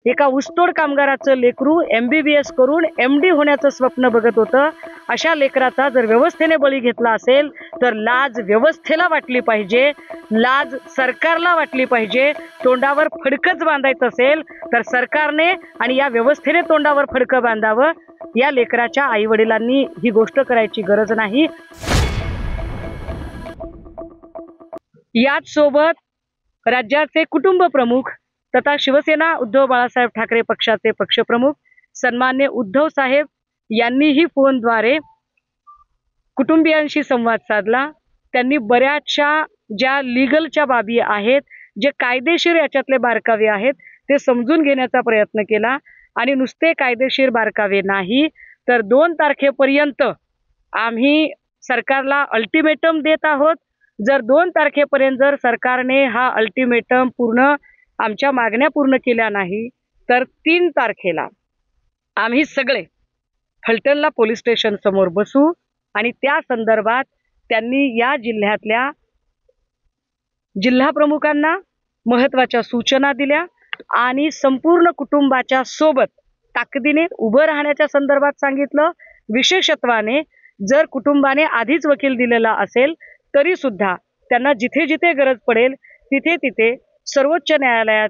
एका ऊसतोड कामगाराचं लेकरू MBBS करून MD होण्याचं स्वप्न बघत होतं. अशा लेकराचा जर व्यवस्थेने बळी घेतला असेल तर लाज व्यवस्थेला वाटली पाहिजे, लाज सरकारला वाटली पाहिजे. तोंडावर फडकच बांधायचं असेल तर सरकारने आणि या व्यवस्थेने तोंडावर फडकं बांधावं. या लेकराच्या आई वडिलांनी ही गोष्ट करायची गरज नाही. याच सोबत राज्याचे कुटुंब प्रमुख तथा शिवसेना उद्धव बाळासाहेब ठाकरे पक्षाचे पक्षप्रमुख सन्मान्य उद्धव साहेब यांनीही फोनद्वारे कुटुंबियांशी संवाद साधला. त्यांनी बऱ्याचशा ज्या लीगलच्या बाबी आहेत, जे कायदेशीर याच्यातले बारकावे आहेत ते समजून घेण्याचा प्रयत्न केला. आणि नुसते कायदेशीर बारकावे नाही तर 2 तारखेपर्यंत आम्ही सरकारला अल्टिमेटम देत आहोत. जर 2 तारखेपर्यंत जर सरकारने हा अल्टिमेटम आमच्या मागण्या पूर्ण केल्या नाही तर 3 तारखेला आम्ही सगळे फलटणला पोलीस स्टेशन समोर बसू. आणि त्या संदर्भात त्यांनी या जिल्ह्यातल्या जिल्हा प्रमुखांना महत्त्वाच्या सूचना दिल्या आणि संपूर्ण कुटुंबाच्या सोबत ताकदीने उभं राहण्याच्या संदर्भात सांगितलं. विशेषत्वाने जर कुटुंबाने आधीच वकील दिलेला असेल तरी सुद्धा त्यांना जिथे जिथे गरज पडेल तिथे तिथे सर्वोच्च न्यायालयात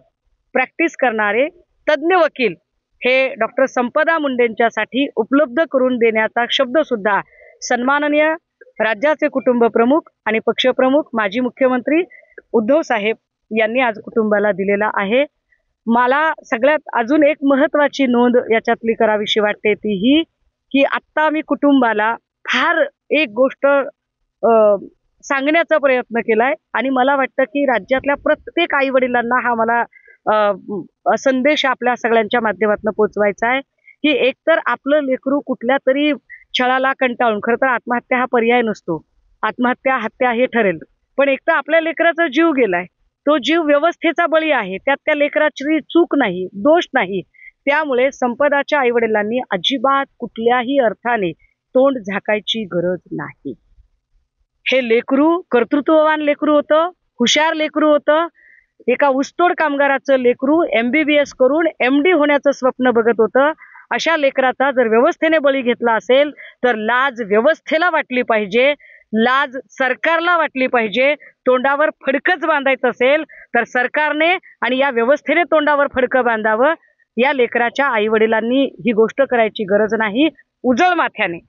प्रॅक्टिस करणारे तज्ञ वकील हे डॉक्टर संपदा मुंडेंच्यासाठी उपलब्ध करून देण्याचा शब्द सुद्धा सन्माननीय राज्याचे कुटुंब प्रमुख आणि पक्षप्रमुख माजी मुख्यमंत्री उद्धव साहेब यांनी आज कुटुंबाला दिलेला आहे. मला सगळ्यात अजून एक महत्त्वाची नोंद याच्यातली करावीशी वाटते ती ही की आत्ता मी कुटुंबाला फार एक गोष्ट सांगण्याचा प्रयत्न केलाय आणि मला वाटतं की राज्यातल्या प्रत्येक आई वडिलांना हा मला संदेश आपल्या सगळ्यांच्या माध्यमातून पोहोचवायचा आहे की एकतर आपलं लेकरू कुठल्या तरी छळाला कंटाळून, खरं तर आत्महत्या हा पर्याय नसतो, आत्महत्या हत्या हे ठरेल, पण एकतर आपल्या लेकराचा जीव गेलाय, तो जीव व्यवस्थेचा बळी आहे, त्यात त्या लेकराची चूक नाही, दोष नाही. त्यामुळे संपदाच्या आई वडिलांनी अजिबात कुठल्याही अर्थाने तोंड झाकायची गरज नाही. हे लेकरू कर्तृत्ववान लेकरू होतं, हुशार लेकरू होतं. एका ऊसतोड कामगाराचं लेकरू MBBS करून MD होण्याचं स्वप्न बघत होतं. अशा लेकराचा जर व्यवस्थेने बळी घेतला असेल तर लाज व्यवस्थेला वाटली पाहिजे, लाज सरकारला वाटली पाहिजे. तोंडावर फडकच बांधायचं असेल तर सरकारने आणि या व्यवस्थेने तोंडावर फडकं बांधावं. या लेकराच्या आई वडिलांनी ही गोष्ट करायची गरज नाही. उजळ माथ्याने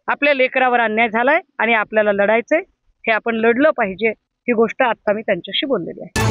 आपल्या लेकरावर अन्याय झालाय आणि आपल्याला लढायचंय, हे आपण लढलं पाहिजे. ही गोष्ट आता मी त्यांच्याशी बोललेली आहे.